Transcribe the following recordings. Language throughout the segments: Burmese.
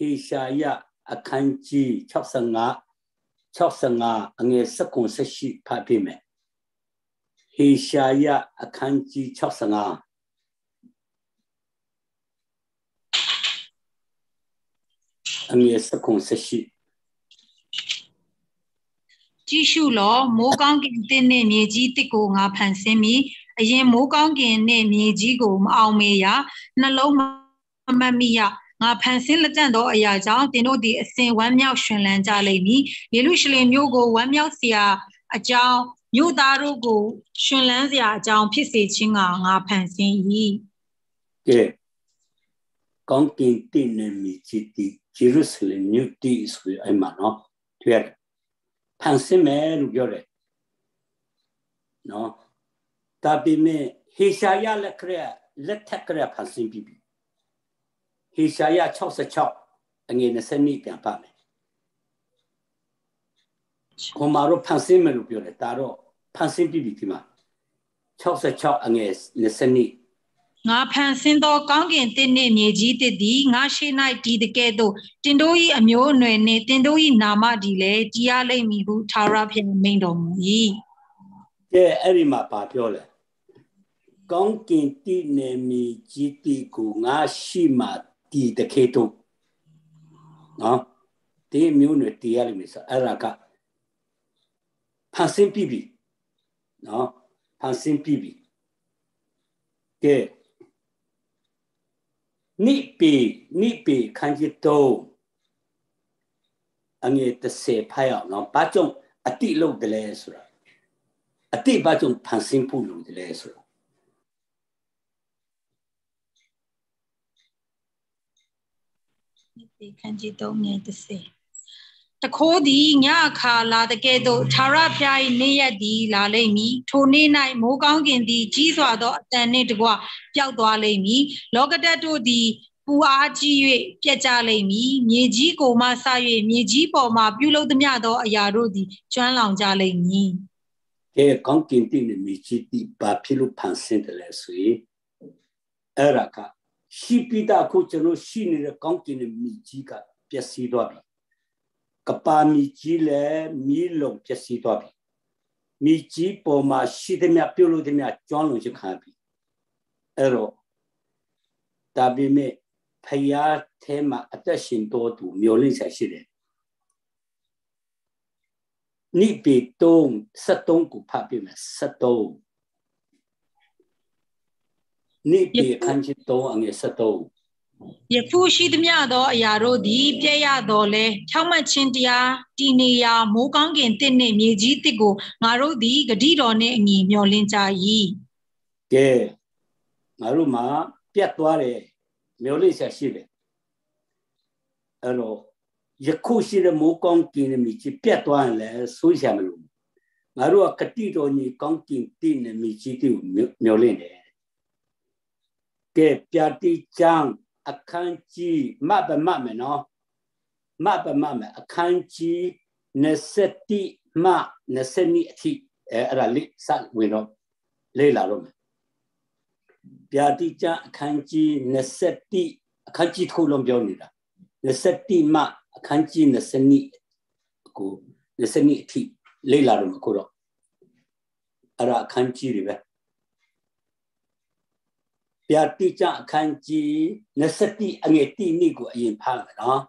Hishaya Akanji Chopsanga Ange Sakun Sashi Papime Hishaya Akanji Chopsanga Ange Sakun Sashi Jishulo, Mogang Dene Meji Tiko Nga Pansemi, a yen Mogang Ne Mejigo, Aumeya, Naloma Mamia, Nga Pansin Latando, a Yaja, they know the same 1 meow Shinland Jalemi, Yelushlim Yogo, 1 meow Sia, a Jow, Yu Darugo, Shinlandia, Jow Pissy Chinga, Nga Pansin Yi. Ye Gonkin Dine Mijiti, Jerusalem, New Dees with Emano, to Pansime Lugore. No, Tabi me, Hishaya Lecrea, let Takrea Pansim Bibi. Hishaya chops a chop, and in a semi campame. Homaro Pansim Lugore, Taro, Pansim Bibi Tima. Chops a chop against the semi. Nga Pansindo Gongin Dine Meji di, Nga Shina di the Gedo, Tindoi Amio ne Tindoi Nama dile, Diale Mihu, Tarapian Mendom Yi. Yeah, Erima Papiola. Gongin Dine Meji di Nga Shima di the Keto. No, the immune the elements, Araka Pansim Bibi. No, Pansim Bibi. Yeah. Nipi kanji do ange the se paya no bajong ati lo de lesra ati bajong pansin pulu de lesra Nipi kanji do ne the se the Kodi Nya Kala the Gedo Tarapia Nea di La Lemi Tone Nai Mogangin di Jiswado Tane de Gua Piao Lemi Logadato di Puaji Piajalemi Meji Goma Saye Meji Poma Bulo the Miado Ayaro di Juan Lang Jalemi ke konkin tin mi chi ti ba philu pansin de lesui eraka shipida ko chano shini de konkin mi chi ka pyasi do bi kapa mi chi le mi long pyasi do bi mi chi po ma shi de mya pyo lo de mya chwan lo chi kha bi ero da bi me phaya the ma atat shin do tu myo lin sa shi de ni bi tong satong ku pha bi me satong ni bi kanji to ange satong Yafushi the Miado Ayaro di Piado le Tamachindia Dinia Mogangin Tene Meji Tigo Maro di Gadidone Ni Myolinja Yi. Ke maruma piatware myoli sa shile ero yakushi de mo kongkin mi chi piatwan le su sha malu maru akati do ni kongkin tin mi chi ti myoli ne ke piati chang akanji maba mame no maba mame akanji neseti ma neseni ti era li sa we no le la ro Piati cha kanji neseti kanji thulom pyo nida neseti ma kanji neseni ko neseni thi leila ro ko ro ara kanji ri be Piati cha kanji neseti ange ti ni ko ayin pha ma no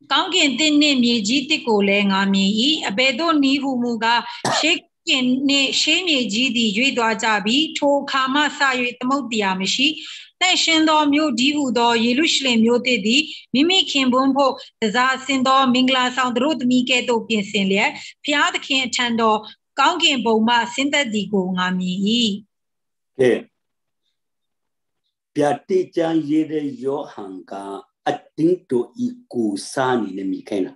Kangin Tene Meji Tico le Ngami Abedo Ni Humuga Shake Ne Shame Gidi Yudwa Jabi To Kama Sayu Tamodia Mishi Shindo Mu Divu do Yelushlim Yote di Mimi Kimbumpo Za Sindo Mingla Sound Road Mike to Pinsilia Piat Kin Tando Kangin Boma Sinta Digo Ngami Piati cha yere yo hanga atinto iku sani ne mikena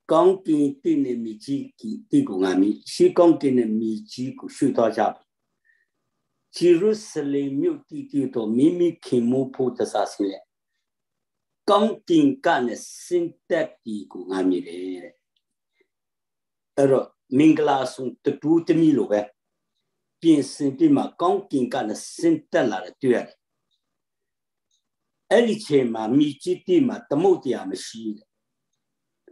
Gongkin tin ne mi chi ki ti ko ngami shi gongkin ne mi chi ko shu do ja Jerusalem myu ti ti to mimi khimu pho ta sa sin le Gongkin ka ne sin tat ti ko ngami le ero mingla sung tu ti mi lo be ပြင်ဆင်ပြီးမှကောင်းကင်ကလည်းစင်တက်လာတယ်တွေ့ရတယ် အဲ့ဒီချိန်မှာမိကြီးတိမှာသမုတ်တရားမရှိတယ်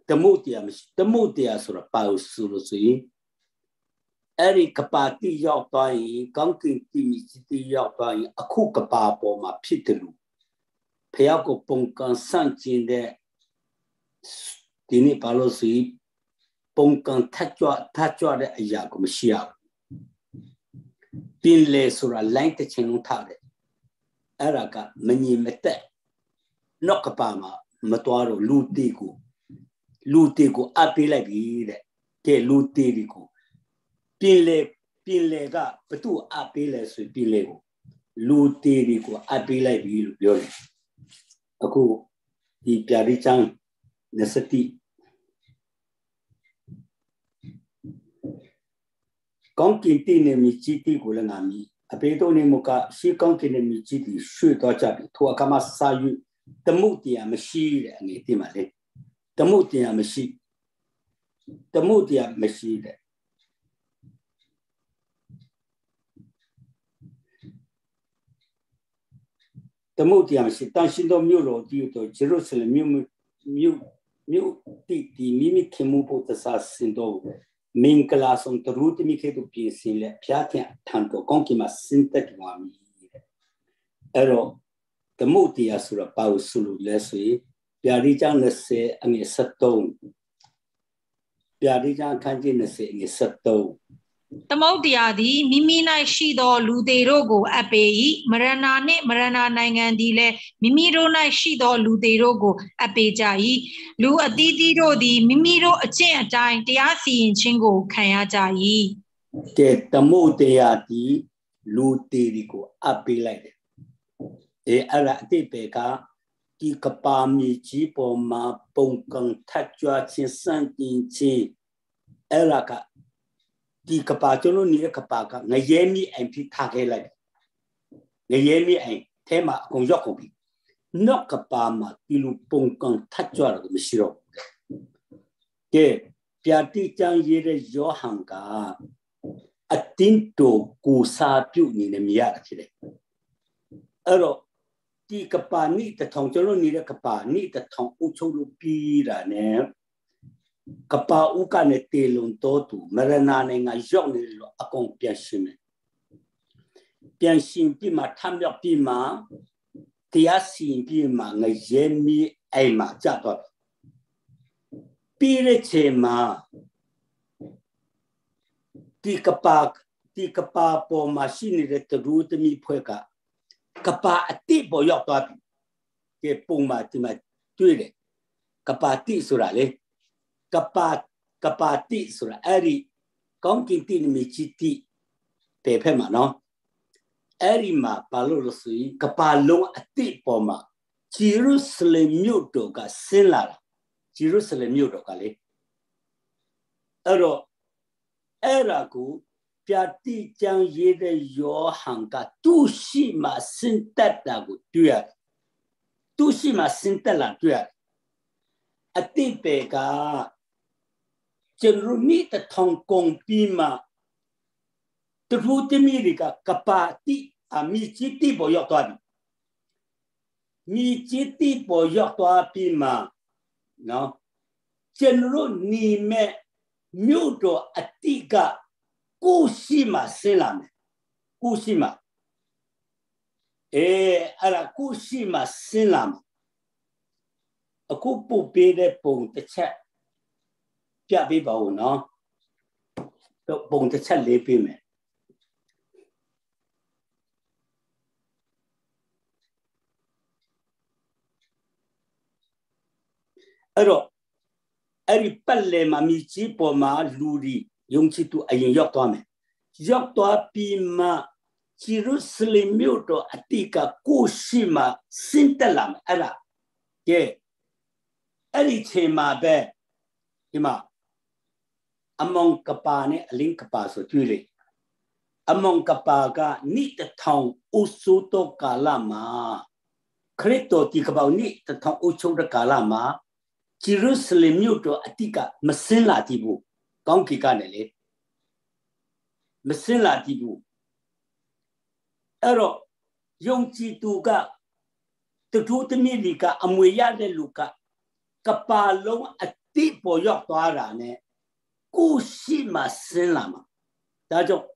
သမုတ်တရားမရှိသမုတ်တရားဆိုတာပါဆိုလို့ဆိုရင်အဲ့ဒီကပါတိရောက်သွားရင်ကောင်းကင်တိမိကြီးတိရောက်သွားရင်အခုကပါပေါ်မှာဖြစ်တယ်လို့ဖျောက်ကိုပုံကန်ဆန့်ကျင်တဲ့ဒီနေ့ပါလို့ဆိုရင်ပုံကန်ထကြွတဲ့အရာကိုမရှိရဘူးပင်လေဆိုတာလိုင်းတစ်ချိန်လုံးထားတယ်အဲ့ဒါကမငြိမ်မသက်နောက်ကပါမှာမတော်တော့လူတေကိုအပ်ပေးလိုက်ပြီတဲ့ကဲလူတေကိုပင်လေကဘသူအပ်ပေးလဲဆိုပင်လေကိုလူတေကိုအပ်ပေးလိုက်ပြီလို့ပြောတယ်အခုဒီပြာရိချမ်းနစတိကောင်းကင်တင်နေမြကြီးတီကိုလည်းငါမီအပေတော်နေမကရှိကောင်းကင်နေမြကြီးတီရွှေ့တော့ကြပြီထိုအခါမှာစာယူတမှုတရားမရှိတဲ့အနေတင်ပါလေတမှုတရားမရှိတဲ့တမှုတရားမရှိတန်ရှင်တော်မြို့တော်ဒီတော့ဂျေရုဆလင်မြို့တီမိမိခင်မှုဖို့တစားစင်တော်မင်္ဂလာဆုံးတရုတ်မိခေတုပြင်စင်လက်ဖျားတဲ့ထံတော်ကောင်းကင်မှာစင်တက်မှာမီအဲ့တော့တမှုတရားဆိုတာပါဝဆူလို့လဲဆိုရင်ဗျာဒိကျမ်း20အငယ်73ဗျာဒိကျမ်းခန်းကြီး20အငယ်73သမုတ်တရားသည်မိမိ၌ရှိသောလူသေးတို့ကိုအပ်ပေ၏မရဏနှင့်မရဏနိုင်ငံသည်လည်းမိမိတို့၌ရှိသောလူသေးတို့ကိုအပ်ပေကြ၏လူအသီးသီးတို့သည်မိမိတို့အကျင့်အတိုင်းတရားစီရင်ခြင်းကိုခံရကြ၏ကဲသမုတ်တရားသည်လူသေးတွေကိုအပ်ပေးလိုက်တယ်အဲ့ဒါအတိတ်ပဲကဒီကပါမီကြီးပေါ်မှာပုံကန်ထကြွချင်းစံတင်ချင်းအဲ့ဒါကဒီကပါကျွန်တော်နေတဲ့ကပါကငရဲမိအိမ်ဖြစ်ထားခဲ့လိုက်ငရဲမိအိမ်ထဲမှာအကုန်ရောက်ကုန်ပြီနောက်ကပါမှာဒီလိုပုံကန်ထကြွတာကိုမရှိတော့ဘူးကဲပြတိကျမ်းရေးတဲ့ယောဟန်ကအတင်းတိုကိုစာပြုနေနေမြရတာဖြစ်တယ်အဲ့တော့ဒီကပါနိတထောင်ကျွန်တော်နေတဲ့ကပါနိတထောင်အုပ်ချုပ်လို့ပြီးတာနဲ့ကပါဥကနဲ့တေလုံတော်သူမရဏနိုင်ငံရောက်နေလို့အကုန်ပြန်ရှင်းမယ်ပြန်ရှင်းပြီးမှထမ်းရောက်ပြီးမှတရားစီရင်ပြီးမှငရဲမီအိမ်မှာကြတော့ပြီးတဲ့ချိန်မှာဒီကပါပေါ်မှာရှိနေတဲ့သူတို့တမိဖွဲ့ကပါအတိပေါ်ရောက်သွားပြီကဲပုံမှာဒီမှာတွေ့တယ်ကပါတိဆိုတာလေကပါတိဆိုတာအဲ့ဒီကောင်းကင်တိမြချီတိပေဖက်မှာနော်အဲ့ဒီမှာဘာလို့လဲဆိုရင်ကပါလုံးအတိပေါ်မှာဂျေရုဆလင်မြို့တော်ကဆင်းလာတာဂျေရုဆလင်မြို့တော်ကလေအဲ့တော့အဲ့ဒါကိုပြတိကျမ်းရေးတဲ့ယောဟန်ကသူရှိမှစင်တက်တာကိုတွေ့ရတယ်သူရှိမှစင်တက်လာတွေ့ရတယ်အတိတ်ပဲကကျွန်တော်မိတထောင်ကုန်ပြီးမှသူတို့တမီတွေကကပါတိအမိချီတိပေါ်ရောက်သွားပြီမိချီတိပေါ်ရောက်သွားပြီးမှနော်ကျွန်တော်နေမဲ့မြို့တော်အတိကကိုရှိမှဆင်းလာမယ်ကိုရှိမှအဲ့ဒါကိုရှိမှဆင်းလာမယ်အခုပုတ်ပေးတဲ့ပုံတစ်ချက်ပြပေးပါဦးနော်ပုံတစ်ချက်လေးပေးမယ်အဲ့တော့အဲ့ဒီပတ်လည်မှာမိကြီးပေါ်မှာလူဒီယုံကြည်သူအရင်ရောက်သွားမယ်ရောက်သွားပြီးမှဂျေရုဆလင်မြို့တော်အတိကကိုရှိမှစင်တက်လာမယ်အဲ့ဒါကဲအဲ့ဒီချိန်မှာပဲဒီမှာအမောင်ကပါနဲ့အလင်းကပါဆိုတွေ့လေအမောင်ကပါကနိတထောင်ဥစုတောကာလမှာခရစ်တော်ဒီကပောင်နိတထောင်ဥချုပ်တဲ့ကာလမှာဂျေရုဆလင်မြို့တော်အတိကမစင်လာတည်ဘူးကောင်းကင်ကနေလေမစင်လာတည်ဘူးအဲ့တော့ယုံကြည်သူက တူတမီလီကအမွေရတဲ့လူကကပါလုံးအတိပေါ်ရောက်သွားတာနဲ့ကိုရှိမှဆင်းလာမှာဒါကြောင့်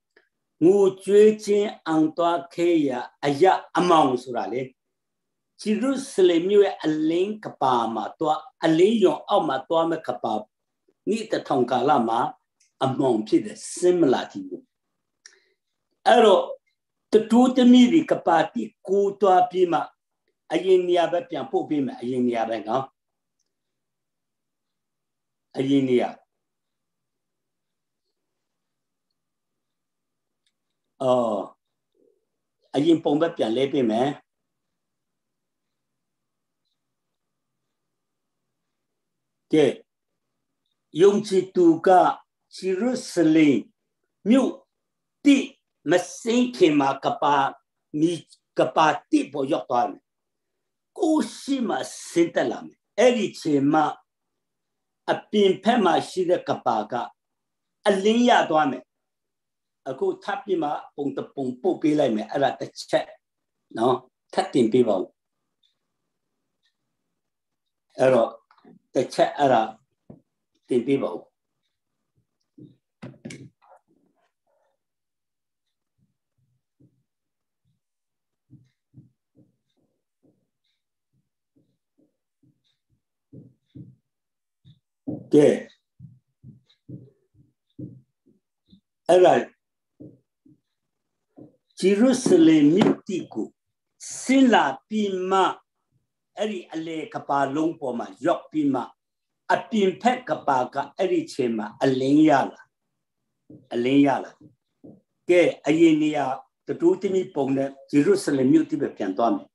ငိုကြွေးခြင်းအောင်သွားခဲ့ရအရာအမောင်ဆိုတာလေဂျေရုဆလင်မြို့ရဲ့အလင်းကပါမှာတော့အလင်းရောင်အောက်မှာတော့မဲ့ကပါနိတထောင်ကာလမှာအမောင်ဖြစ်တဲ့စင်မလာတီကိုအဲ့တော့တူတမီလီကပါတိကိုသွားပြီးမှအရင်နေရာပဲပြန်ပို့ပေးမယ်အရင်နေရာပဲနော်အရင်နေရာအရင်ပုံပဲပြန်လဲပေးမယ်ကဲယုံကြည်သူကဂျေရုဆလင်မြို့တိမစိမ့်ခင်မှာကပါတိပေါ်ရောက်သွားတယ်ကိုရှိမှစင်တက်လာမယ်အဲ့ဒီချိန်မှာအပြင်ဖက်မှာရှိတဲ့ကပါကအလင်းရသွားမယ်အခုထပ်ပြီးမှပုံတပုံပုတ်ပေးလိုက်မယ်အဲ့ဒါတစ်ချက်နော်ထပ်တင်ပေးပါဦးအဲ့တော့တစ်ချက်အဲ့ဒါတင်ပေးပါဦးကဲအဲ့ဒါဂျေရုဆလင်မြို့တိကိုဆင်းလာပြီးမှအဲ့ဒီအလေကပါလုံးပေါ်မှာရောက်ပြီးမှအပြင်ဖက်ကပါကအဲ့ဒီချိန်မှာအလင်းရလာကဲအရင်နေရာတူတမီပုံနဲ့ဂျေရုဆလင်မြို့တိပဲပြန်သွားမယ်